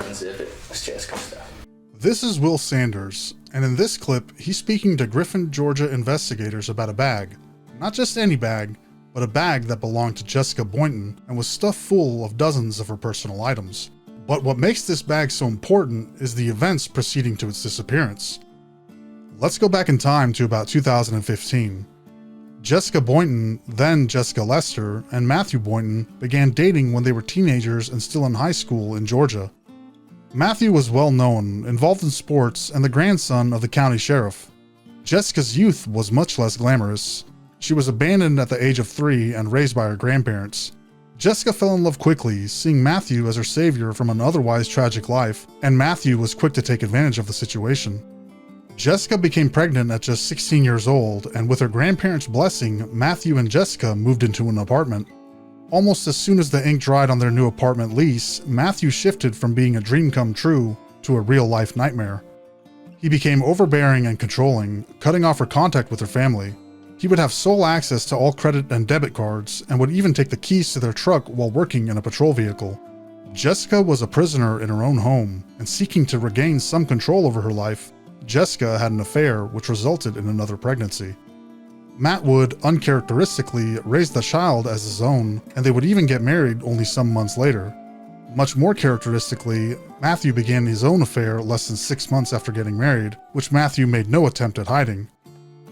unzip it. It's Jessica's stuff. This is Will Sanders, and in this clip, he's speaking to Griffin, Georgia investigators about a bag. Not just any bag, but a bag that belonged to Jessica Boynton and was stuffed full of dozens of her personal items. But what makes this bag so important is the events preceding to its disappearance. Let's go back in time to about 2015. Jessica Boynton, then Jessica Lester, and Matthew Boynton began dating when they were teenagers and still in high school in Georgia. Matthew was well known, involved in sports, and the grandson of the county sheriff. Jessica's youth was much less glamorous. She was abandoned at the age of 3 and raised by her grandparents. Jessica fell in love quickly, seeing Matthew as her savior from an otherwise tragic life, and Matthew was quick to take advantage of the situation. Jessica became pregnant at just 16 years old, and with her grandparents' blessing, Matthew and Jessica moved into an apartment. Almost as soon as the ink dried on their new apartment lease, Matthew shifted from being a dream come true to a real-life nightmare. He became overbearing and controlling, cutting off her contact with her family. He would have sole access to all credit and debit cards, and would even take the keys to their truck while working in a patrol vehicle. Jessica was a prisoner in her own home, and seeking to regain some control over her life, Jessica had an affair which resulted in another pregnancy. Matt would, uncharacteristically, raise the child as his own, and they would even get married only some months later. Much more characteristically, Matthew began his own affair less than 6 months after getting married, which Matthew made no attempt at hiding.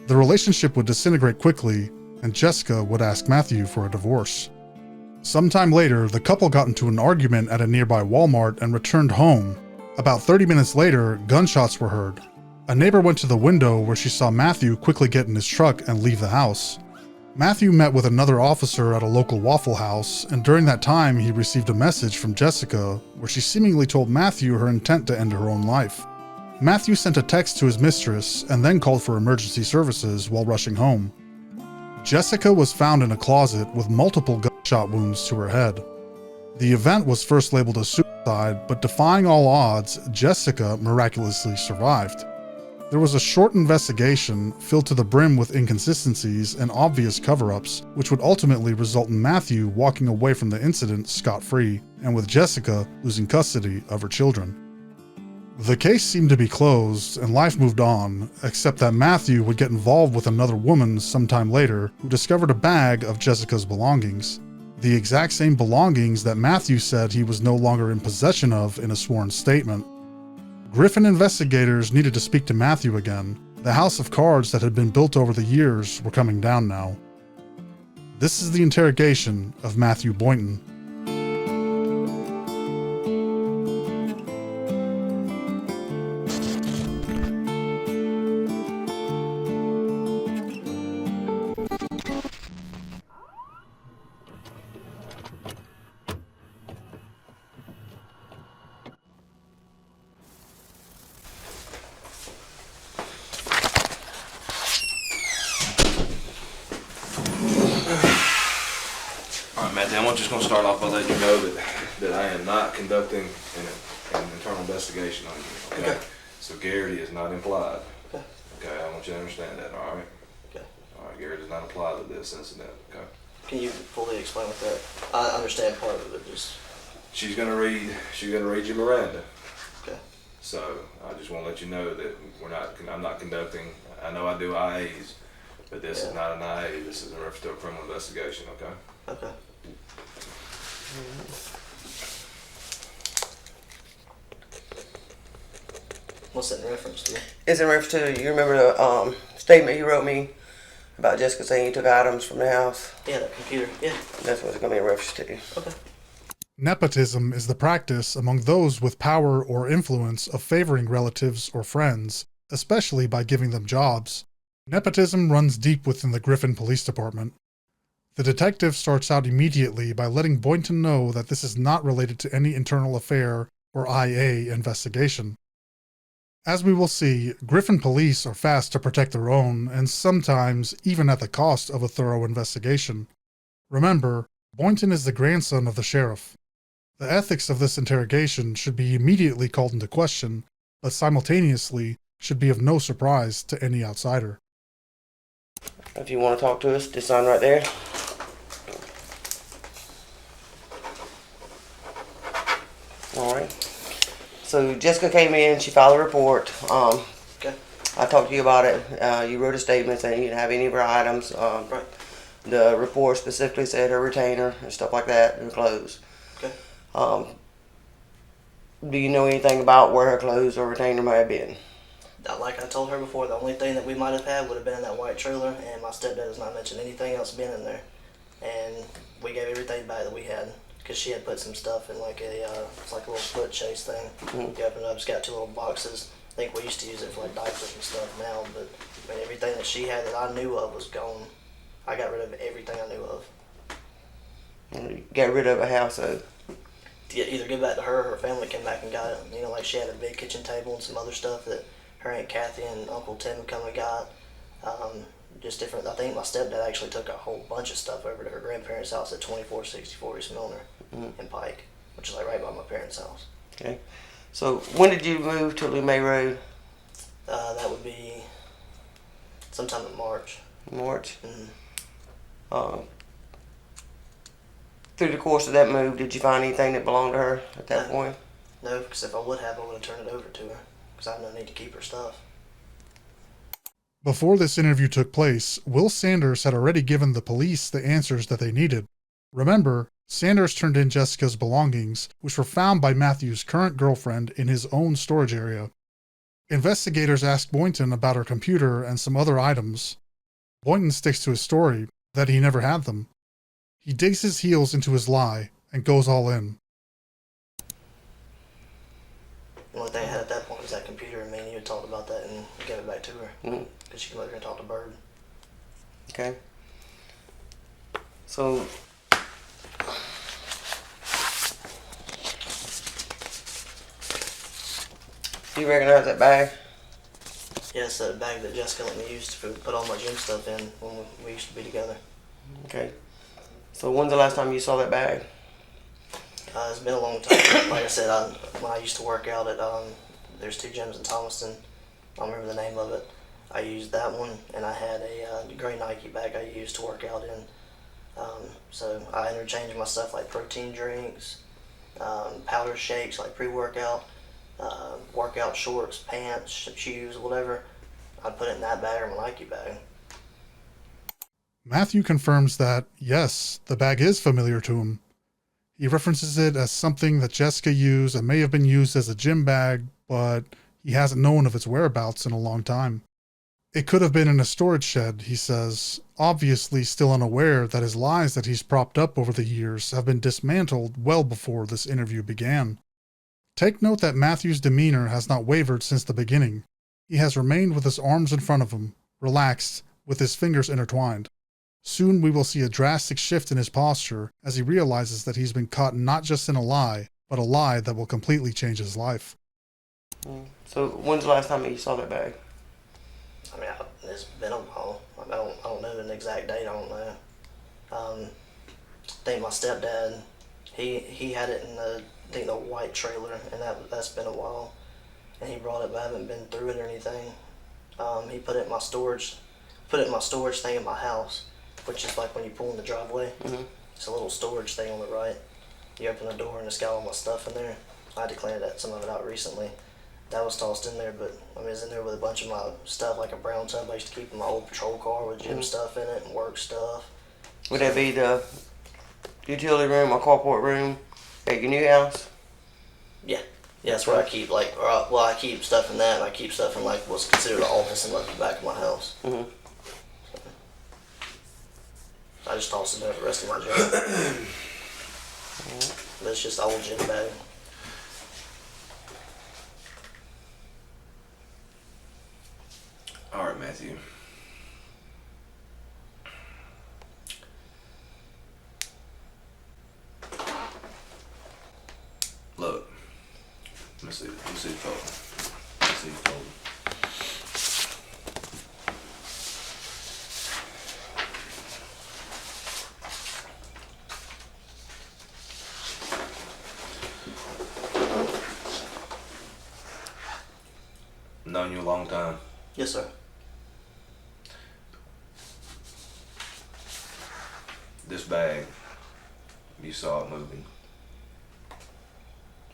The relationship would disintegrate quickly, and Jessica would ask Matthew for a divorce. Sometime later, the couple got into an argument at a nearby Walmart and returned home. About 30 minutes later, gunshots were heard. A neighbor went to the window where she saw Matthew quickly get in his truck and leave the house. Matthew met with another officer at a local Waffle House, and during that time he received a message from Jessica where she seemingly told Matthew her intent to end her own life. Matthew sent a text to his mistress and then called for emergency services while rushing home. Jessica was found in a closet with multiple gunshot wounds to her head. The event was first labeled as suicide, but defying all odds, Jessica miraculously survived. There was a short investigation filled to the brim with inconsistencies and obvious cover-ups, which would ultimately result in Matthew walking away from the incident scot-free, and with Jessica losing custody of her children. The case seemed to be closed, and life moved on, except that Matthew would get involved with another woman sometime later who discovered a bag of Jessica's belongings. The exact same belongings that Matthew said he was no longer in possession of in a sworn statement. Griffin investigators needed to speak to Matthew again. The house of cards that had been built over the years were coming down now. This is the interrogation of Matthew Boynton. I'm just going to start off by letting you know that I am not conducting an internal investigation on you. Okay? So Garrity is not implied. Okay, I want you to understand that, all right? Okay. All right, Garrity does not apply to this incident, okay? Can you fully explain what that? I understand part of it, just... She's gonna read you Miranda. Okay. So I just want to let you know that I'm not conducting, I know I do IAs, but this is not an IA, this is in reference to a criminal investigation, okay? Okay. What's that in reference to? It's in reference to, you remember the statement you wrote me about Jessica saying you took items from the house? Yeah, that computer, yeah. That's what it's going to be in reference to. Okay. Nepotism is the practice among those with power or influence of favoring relatives or friends, especially by giving them jobs. Nepotism runs deep within the Griffin Police Department. The detective starts out immediately by letting Boynton know that this is not related to any internal affair or IA investigation. As we will see, Griffin police are fast to protect their own, and sometimes even at the cost of a thorough investigation. Remember, Boynton is the grandson of the sheriff. The ethics of this interrogation should be immediately called into question, but simultaneously should be of no surprise to any outsider. If you want to talk to us, just sign right there. All right. So Jessica came in, she filed a report. Okay. I talked to you about it. You wrote a statement saying you didn't have any of her items. Right. The report specifically said her retainer and stuff like that, and her clothes. Okay. Do you know anything about where her clothes or retainer might have been? Like I told her before, the only thing that we might have had would have been in that white trailer, and my stepdad has not mentioned anything else being in there. And we gave everything back that we had, because she had put some stuff in like it's like a little foot chase thing. You open it up, it's got 2 little boxes. I think we used to use it for like diapers and stuff now, but I mean, everything that she had that I knew of was gone. I got rid of everything I knew of. You got rid of a house, so. To either give back to her or her family came back and got it. You know, like she had a big kitchen table and some other stuff that her Aunt Kathy and Uncle Tim had come and got. Just different. I think my stepdad actually took a whole bunch of stuff over to her grandparents' house at 2464 East Milner in Pike, which is like right by my parents' house. Okay. So when did you move to LeMay Road? That would be sometime in March. March. Mm-hmm. Through the course of that move, did you find anything that belonged to her at that point? No, because if I would have, I would have turned it over to her, because I have no need to keep her stuff. Before this interview took place, Will Sanders had already given the police the answers that they needed. Remember, Sanders turned in Jessica's belongings, which were found by Matthew's current girlfriend in his own storage area. Investigators asked Boynton about her computer and some other items. Boynton sticks to his story that he never had them. He digs his heels into his lie and goes all in. The only thing I had at that point was that computer, and me and you had talked about that and gave it back to her, because she came over here and talked to Bird. Okay. So, do you recognize that bag? Yeah, it's the bag that Jessica let me use to put all my gym stuff in when we used to be together. Okay. So when's the last time you saw that bag? It's been a long time. Like I said, when I used to work out at, there's 2 gyms in Thomaston. I don't remember the name of it. I used that one, and I had a gray Nike bag I used to work out in. So I interchanged my stuff like protein drinks, powder shakes like pre-workout, workout shorts, pants, shoes, whatever. I'd put it in that bag or my Nike bag. Matthew confirms that, yes, the bag is familiar to him. He references it as something that Jessica used and may have been used as a gym bag, but he hasn't known of its whereabouts in a long time. It could have been in a storage shed, he says, obviously still unaware that his lies that he's propped up over the years have been dismantled well before this interview began. Take note that Matthew's demeanor has not wavered since the beginning. He has remained with his arms in front of him, relaxed, with his fingers intertwined. Soon we will see a drastic shift in his posture as he realizes that he's been caught not just in a lie, but a lie that will completely change his life. So when's the last time you saw that bag? I mean, it's been a while. I don't know the exact date. I don't know. I think my stepdad, he had it in the white trailer, and that's been a while. And he brought it, but I haven't been through it or anything. He put it in my storage thing in my house, which is like when you pull in the driveway. It's a little storage thing on the right. You open the door and it's got all my stuff in there. I had to clean some of it out recently. That was tossed in there, but I mean, it's in there with a bunch of my stuff, like a brown tub I used to keep in my old patrol car with gym stuff in it and work stuff. Would that be the utility room or carport room at your new house? Yeah, that's where I keep I keep stuff in that, and I keep stuff in like what's considered an office in like the back of my house. I just tossed it in there the rest of my gym. But it's just an old gym bag. All right, Matthew. Look. Let me see the phone. Let's see the phone. Known you a long time. Yes, sir. This bag, you saw it moving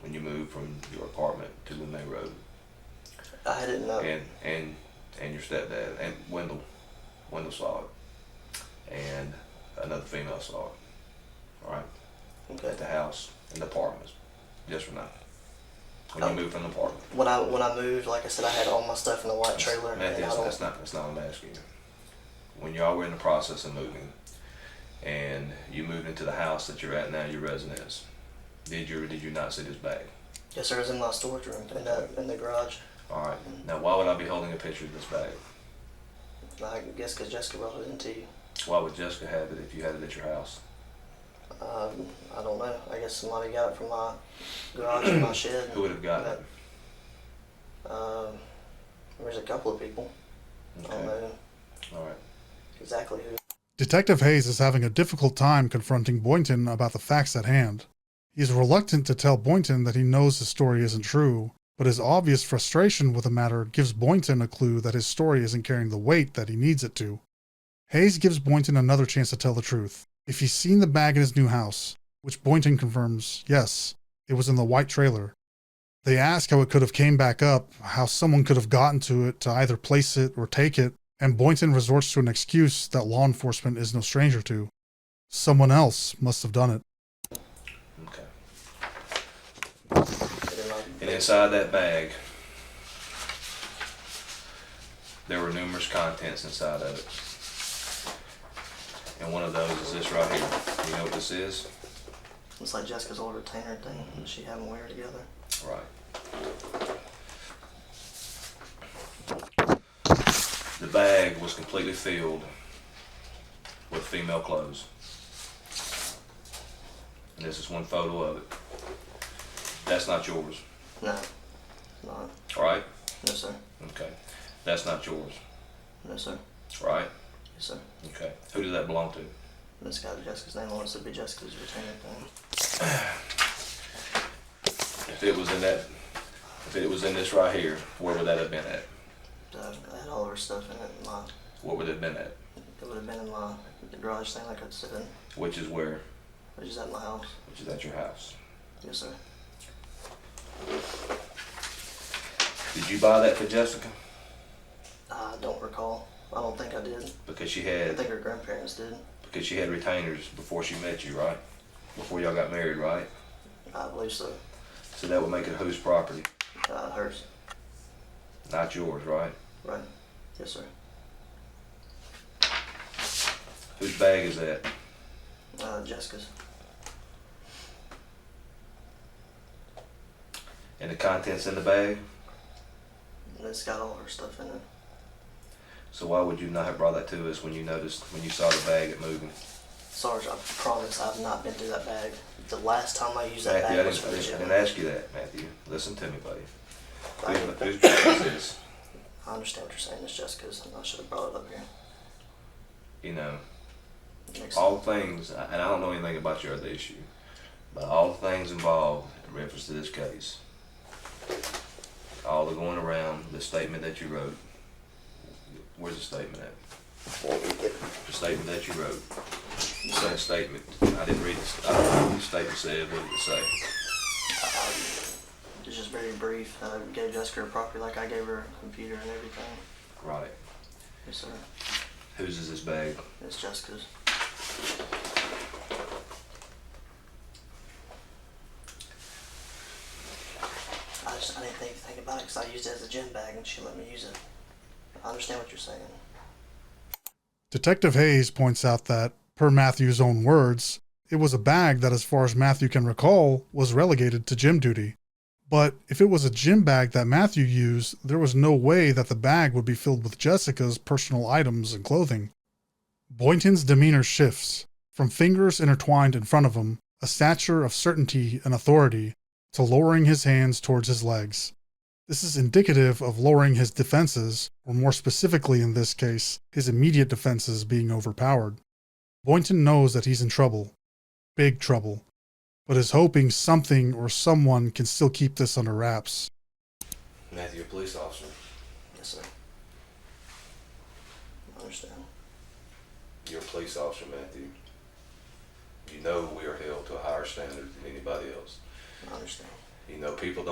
when you moved from your apartment to the main road. I didn't know. And your stepdad and Wendell saw it, and another female saw it. All right. Okay. At the house, in the apartments. Yes or no? When you moved from the apartment. When I moved, like I said, I had all my stuff in the white trailer. Matthew, that's not what I'm asking you. When y'all were in the process of moving, and you moved into the house that you're at now, your residence, did you or did you not see this bag? Yes, sir. It was in my storage room in the garage. All right. Now, why would I be holding a picture of this bag? I guess because Jessica brought it into you. Why would Jessica have it if you had it at your house? I don't know. I guess somebody got it from my garage and my shed. Who would have gotten it? There's a couple of people. Okay. I don't know All right. exactly who. Detective Hayes is having a difficult time confronting Boynton about the facts at hand. He is reluctant to tell Boynton that he knows his story isn't true, but his obvious frustration with the matter gives Boynton a clue that his story isn't carrying the weight that he needs it to. Hayes gives Boynton another chance to tell the truth. If he's seen the bag in his new house, which Boynton confirms, yes, it was in the white trailer. They ask how it could have came back up, how someone could have gotten to it to either place it or take it, and Boynton resorts to an excuse that law enforcement is no stranger to. Someone else must have done it. Okay. And inside that bag, there were numerous contents inside of it. And one of those is this right here. You know what this is? It's like Jessica's old retainer thing that she had them wear together. Right. The bag was completely filled with female clothes. And this is one photo of it. That's not yours. No, not. Right? No, sir. Okay. That's not yours. No, sir. Right? Yes, sir. Okay. Who did that belong to? This got Jessica's name on it, so it'd be Jessica's retainer thing. If it was in this right here, where would that have been at? I had all of her stuff in it. What would it have been at? It would have been in my garage thing, like I said, Which is where? which is at my house. Which is at your house. Yes, sir. Did you buy that for Jessica? I don't recall. I don't think I did. Because she I had think her grandparents did. because she had retainers before she met you, right? Before y'all got married, right? I believe so. So that would make it whose property? Hers. Not yours, right? Right. Yes, sir. Whose bag is that? Jessica's. And the contents in the bag? And it's got all her stuff in it. So why would you not have brought that to us when you saw the bag at moving? Sarge, I promise I've not been through that bag. The last time I used that Matthew, bag I was for the didn't gym. ask you that, Matthew. Listen to me, buddy. I Whose bag is this? understand what you're saying. It's Jessica's. I should have brought it up here. You know, Makes all things, and I don't know anything about your other issue, but all the things involved in reference to this case, all the going around, the statement that you wrote, where's the statement at? The statement that you wrote. You said a statement. I didn't read it. I don't know what the statement said. What did it say? It's just very brief. I gave Jessica her property like I gave her a computer and everything. Right. Yes, sir. Whose is this bag? It's Jessica's. I didn't think about it because I used it as a gym bag and she let me use it. I understand what you're saying. Detective Hayes points out that, per Matthew's own words, it was a bag that, as far as Matthew can recall, was relegated to gym duty. But if it was a gym bag that Matthew used, there was no way that the bag would be filled with Jessica's personal items and clothing. Boynton's demeanor shifts, from fingers intertwined in front of him, a stature of certainty and authority, to lowering his hands towards his legs. This is indicative of lowering his defenses, or more specifically in this case, his immediate defenses being overpowered. Boynton knows that he's in trouble. Big trouble. But is hoping something or someone can still keep this under wraps. Matthew, a police officer. Yes, sir. I understand. You're a police officer, Matthew. You know we are held to a higher standard than anybody else. I understand. You know, people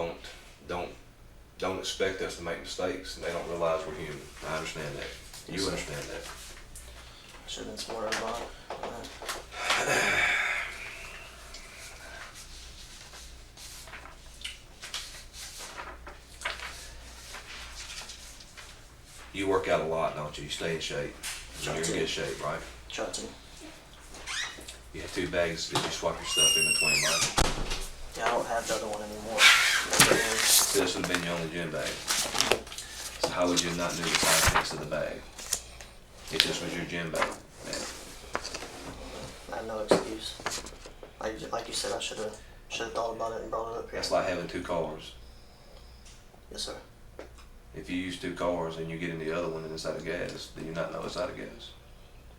don't expect us to make mistakes, and they don't realize we're human. I understand that. You understand that. Should have been smarter about it. You work out a lot, don't you? You stay in shape. You're in good shape, right? Try to. You have 2 bags. Did you swap your stuff in between, right? Yeah, I don't have the other one anymore. So this would have been your only gym bag. So how would you not know the contents of the bag? If this was your gym bag, man. I have no excuse. Like you said, I should have thought about it and brought it up here. That's like having 2 cars. Yes, sir. If you use 2 cars and you get in the other one and it's out of gas, do you not know it's out of gas?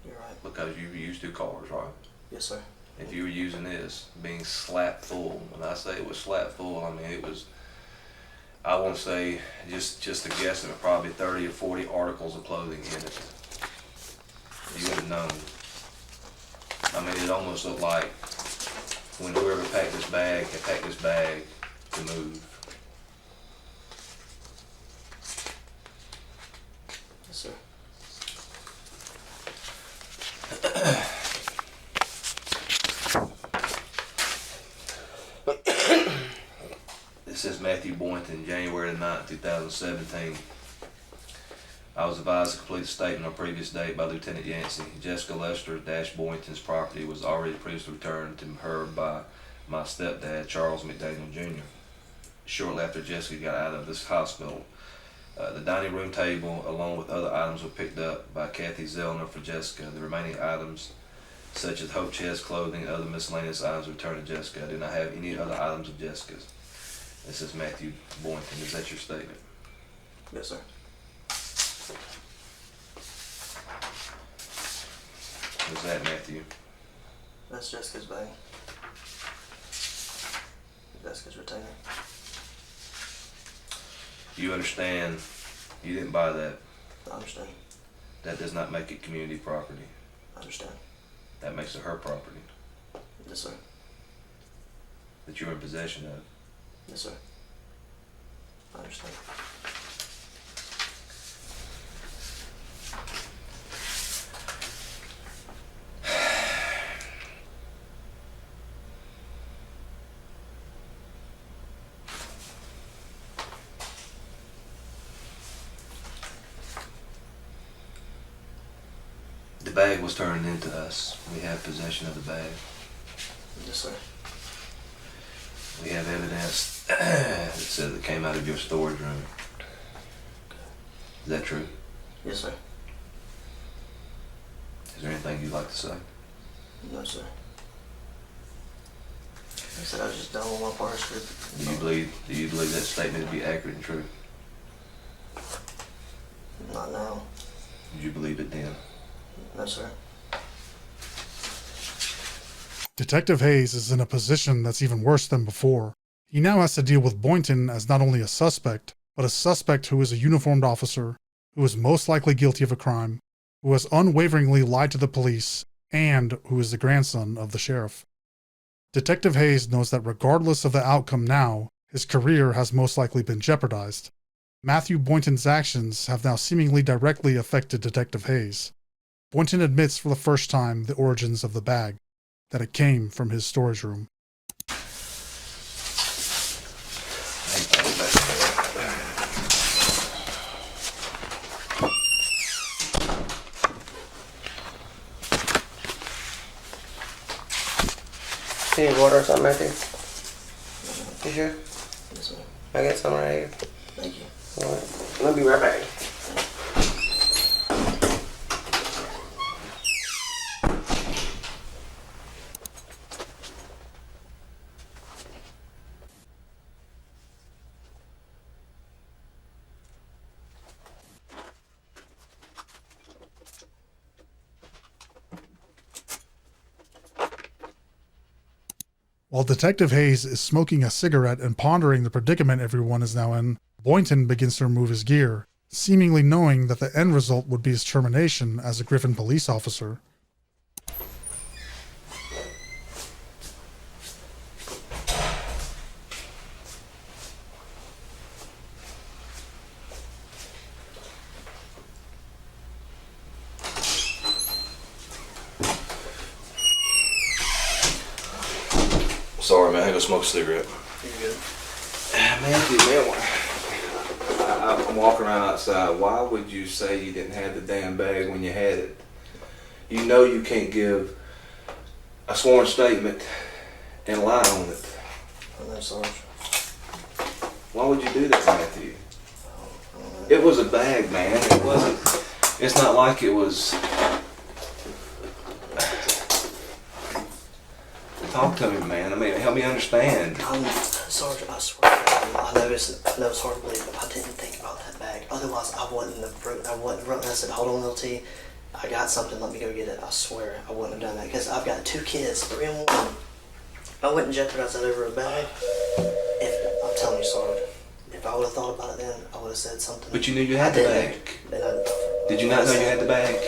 You're right. Because you use 2 cars, right? Yes, sir. If you were using this, being slap full, when I say it was slap full, I mean it was, I want to say, just a guesstimate, probably 30 or 40 articles of clothing in it. You would have known. I mean, it almost looked like when whoever packed this bag had packed this bag to move. Yes, sir. This is Matthew Boynton, January 9th, 2017. I was advised to complete a statement on a previous date by Lieutenant Yancey. Jessica Lester Boynton's property was already previously returned to her by my stepdad, Charles McDaniel Jr. Shortly after Jessica got out of this hospital, the dining room table, along with other items, were picked up by Kathy Zellner for Jessica. The remaining items, such as Hope Chest clothing and other miscellaneous items, were returned to Jessica. I do not have any other items of Jessica's. This is Matthew Boynton. Is that your statement? Yes, sir. Is that Matthew? That's Jessica's bag. Jessica's retainer. You understand you didn't buy that. I understand. That does not make it community property. I understand. That makes it her property Yes, sir. that you're in possession of. Yes, sir. I understand. The bag was turned into us. We have possession of the bag. Yes, sir. We have evidence that says it came out of your storage room. Is that true? Yes, sir. Is there anything you'd like to say? No, sir. I said I was just done with my part script. Do you believe that statement to be accurate and true? Not now. Did you believe it then? No, sir. Detective Hayes is in a position that's even worse than before. He now has to deal with Boynton as not only a suspect, but a suspect who is a uniformed officer, who is most likely guilty of a crime, who has unwaveringly lied to the police, and who is the grandson of the sheriff. Detective Hayes knows that regardless of the outcome now, his career has most likely been jeopardized. Matthew Boynton's actions have now seemingly directly affected Detective Hayes. Boynton admits for the first time the origins of the bag, that it came from his storage room. You need water or something, Matthew? You sure? Yes, sir. I got some right here. Thank you. All right. I'll be right back. While Detective Hayes is smoking a cigarette and pondering the predicament everyone is now in, Boynton begins to remove his gear, seemingly knowing that the end result would be his termination as a Griffin police officer. go smoke a cigarette. You're good. Matthew, man, I'm walking around outside. Why would you say you didn't have the damn bag when you had it? You know you can't give a sworn statement and lie on it. I know, Sarge. Why would you do that, Matthew? It was a bag, man. It wasn't. It's not like it was. Talk to me, man. I mean, help me understand. Sarge, I swear, I know it's hard to believe, but I didn't think about that bag. Otherwise, I wouldn't have wrote. I said, hold on, LT. I got something. Let me go get it. I swear, I wouldn't have done that because I've got 2 kids, 3 and 1. I wouldn't jeopardize that over a bag. I'm telling you, Sarge, if I would have thought about it then, I would have said something. But you knew you had the bag. Did you not know you had the bag?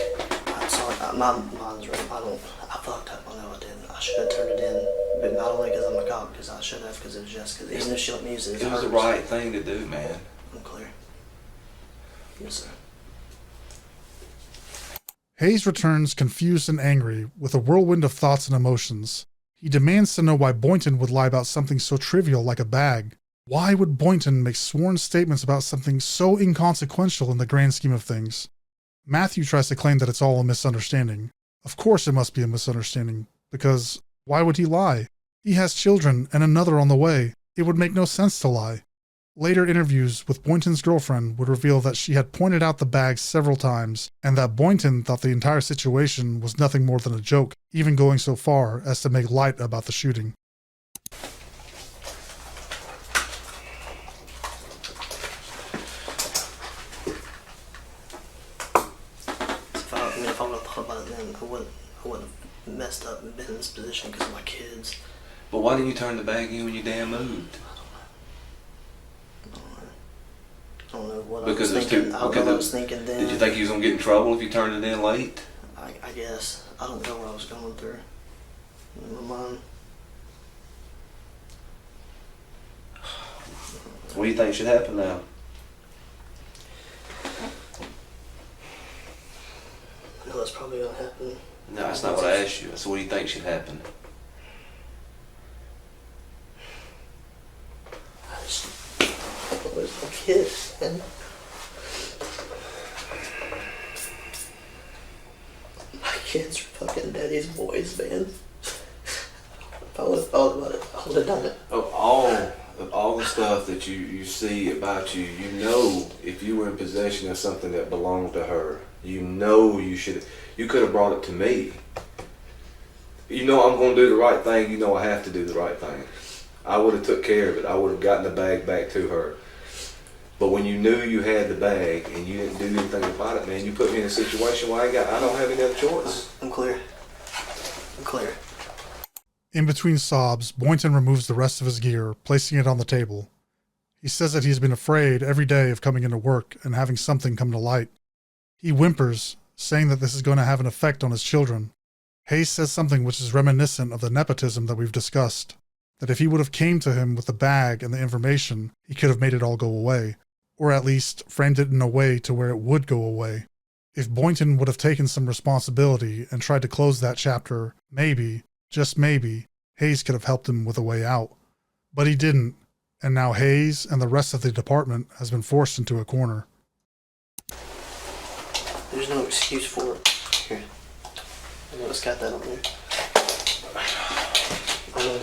I'm sorry. My mind's right. I fucked up. I know I didn't. I should have turned it in, but not only because I'm a cop, because I should have, because it was Jessica. Even if she let me use it, It was the right thing to do, man. I'm clear. Yes, sir. Hayes returns confused and angry, with a whirlwind of thoughts and emotions. He demands to know why Boynton would lie about something so trivial like a bag. Why would Boynton make sworn statements about something so inconsequential in the grand scheme of things? Matthew tries to claim that it's all a misunderstanding. Of course it must be a misunderstanding, because why would he lie? He has children and another on the way. It would make no sense to lie. Later interviews with Boynton's girlfriend would reveal that she had pointed out the bag several times, and that Boynton thought the entire situation was nothing more than a joke, even going so far as to make light about the shooting. If I would have thought about it then, I wouldn't have messed up and been in this position because of my kids. But why didn't you turn the bag in when you damn moved? I don't know what Because I was thinking. I don't know what I was thinking then. Did you think you was gonna get in trouble if you turned it in late? I guess. I don't know what I was going through in my mind. What do you think should happen now? I know that's probably going to happen. No, that's not what I asked you. So what do you think should happen? I just was my kids, man. My kids are fucking daddy's boys, man. If I would have thought about it, I would have done it. Of all the stuff that you see about you, you know if you were in possession of something that belonged to her, you know you could have brought it to me. You know I'm going to do the right thing, you know I have to do the right thing. I would have took care of it. I would have gotten the bag back to her. But when you knew you had the bag and you didn't do anything about it, man, you put me in a situation where I don't have any other choice. I'm clear. I'm clear. In between sobs, Boynton removes the rest of his gear, placing it on the table. He says that he's been afraid every day of coming into work and having something come to light. He whimpers, saying that this is going to have an effect on his children. Hayes says something which is reminiscent of the nepotism that we've discussed, that if he would have came to him with the bag and the information, he could have made it all go away, or at least framed it in a way to where it would go away. If Boynton would have taken some responsibility and tried to close that chapter, maybe, just maybe, Hayes could have helped him with a way out. But he didn't, and now Hayes and the rest of the department has been forced into a corner. There's no excuse for it. Here. I know it's got that on there. I know.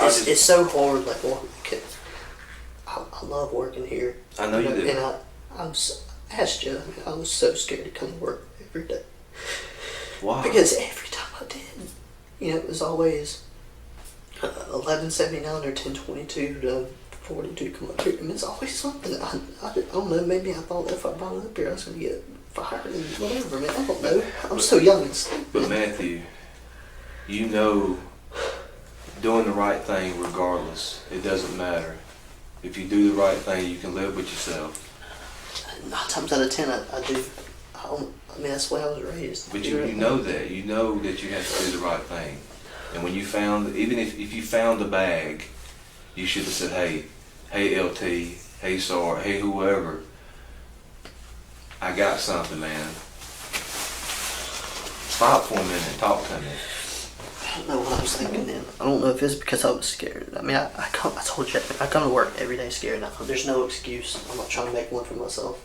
It's so hard, like, I love working here. I know you do. And I asked you, I was so scared to come to work every day. Why? Because every time I did, it was always 11:79 or 10:22 to 42 come up here. And it's always something. I don't know, maybe I thought if I brought it up here I was going to get fired and whatever, man. I don't know. I'm so young and stupid. But Matthew, you know doing the right thing regardless, it doesn't matter. If you do the right thing, you can live with yourself. 9 times out of 10, I do. I mean, that's the way I was raised. But you know that. You know that you have to do the right thing. And when you found, even if you found the bag, you should have said, hey LT, hey SAR, hey whoever, I got something, man. Stop for a minute and talk to me. I don't know what I was thinking then. I don't know if it's because I was scared. I mean, I told you, I come to work every day scared now. There's no excuse. I'm not trying to make one for myself.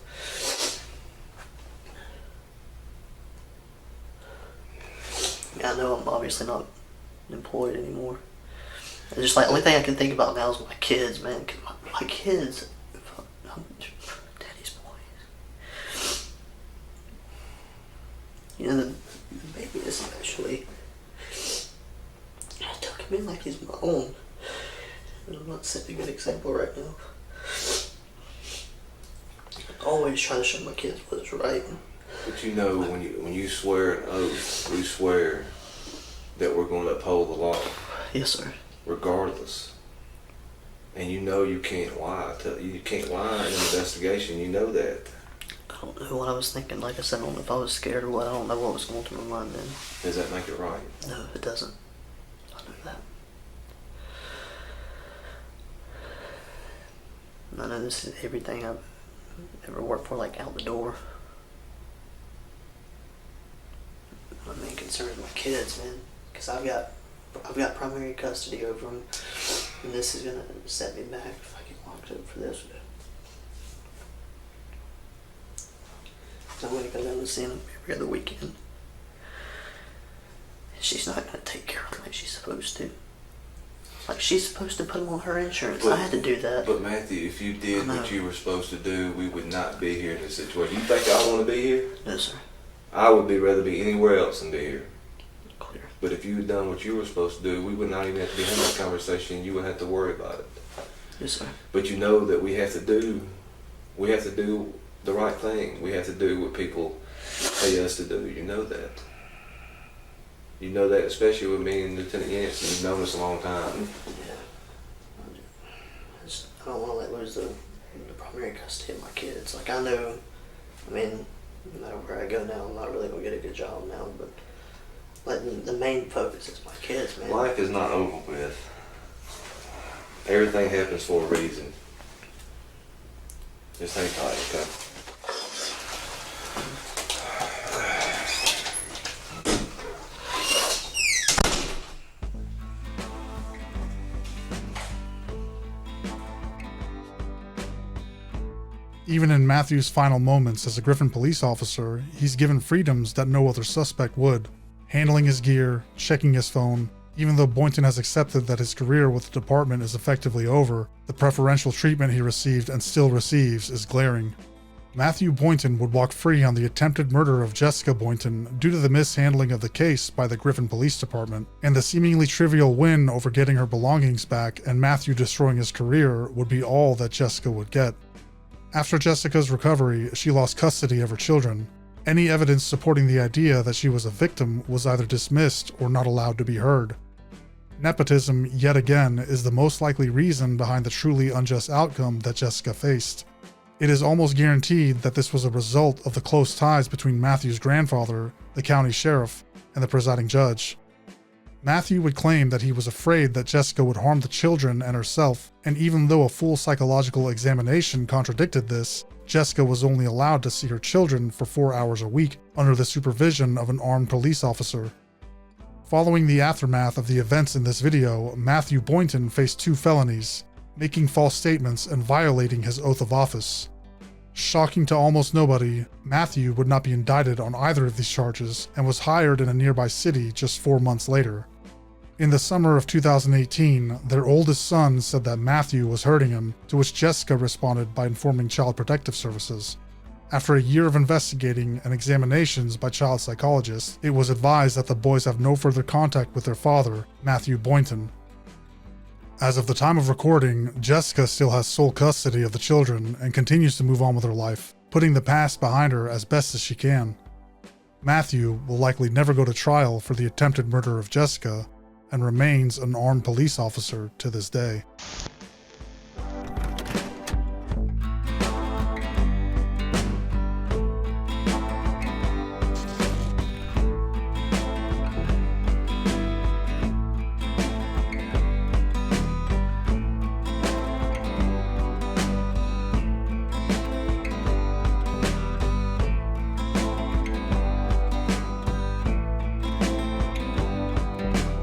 I know I'm obviously not employed anymore. It's just like, the only thing I can think about now is my kids, man. 'Cause my kids, I'm daddy's boys. You know, the baby especially. I took him in like he's my own. And I'm not setting a good example right now. I always try to show my kids what's right. But you know, when you swear an oath, we swear that we're going to uphold the law. Yes, sir. Regardless. And you know you can't lie. You can't lie in an investigation. You know that. I don't know what I was thinking. Like I said, I don't know if I was scared or what. I don't know what was going through my mind then. Does that make it right? No, it doesn't. I know that. And I know this is everything I've ever worked for, like out the door. My main concern is my kids, man. Because I've got primary custody over them. And this is going to set me back if I get locked up for this. So I'm going to go down and see them every other weekend. And she's not going to take care of them like she's supposed to. Like, she's supposed to put them on her insurance. I had to do that. But Matthew, if you did what you were supposed to do, we would not be here in this situation. You think I want to be here? No, sir. I would rather be anywhere else than be here. Clear. But if you had done what you were supposed to do, we would not even have to be having this conversation. You wouldn't have to worry about it. Yes, sir. But you know that we have to do the right thing. We have to do what people pay us to do. You know that. You know that, especially with me and Lieutenant Yancey. You've known us a long time. Yeah. I don't want to let lose the primary custody of my kids. Like, I know, I mean, no matter where I go now, I'm not really going to get a good job now, but like, the main focus is my kids, man. Life is not over with. Everything happens for a reason. Just hang tight, okay? Even in Matthew's final moments as a Griffin police officer, he's given freedoms that no other suspect would. Handling his gear, checking his phone. Even though Boynton has accepted that his career with the department is effectively over, the preferential treatment he received and still receives is glaring. Matthew Boynton would walk free on the attempted murder of Jessica Boynton due to the mishandling of the case by the Griffin Police Department, and the seemingly trivial win over getting her belongings back and Matthew destroying his career would be all that Jessica would get. After Jessica's recovery, she lost custody of her children. Any evidence supporting the idea that she was a victim was either dismissed or not allowed to be heard. Nepotism, yet again, is the most likely reason behind the truly unjust outcome that Jessica faced. It is almost guaranteed that this was a result of the close ties between Matthew's grandfather, the county sheriff, and the presiding judge. Matthew would claim that he was afraid that Jessica would harm the children and herself, and even though a full psychological examination contradicted this, Jessica was only allowed to see her children for 4 hours a week under the supervision of an armed police officer. Following the aftermath of the events in this video, Matthew Boynton faced 2 felonies, making false statements and violating his oath of office. Shocking to almost nobody, Matthew would not be indicted on either of these charges and was hired in a nearby city just 4 months later. In the summer of 2018, their oldest son said that Matthew was hurting him, to which Jessica responded by informing Child Protective Services. After a year of investigating and examinations by child psychologists, it was advised that the boys have no further contact with their father, Matthew Boynton. As of the time of recording, Jessica still has sole custody of the children and continues to move on with her life, putting the past behind her as best as she can. Matthew will likely never go to trial for the attempted murder of Jessica and remains an armed police officer to this day.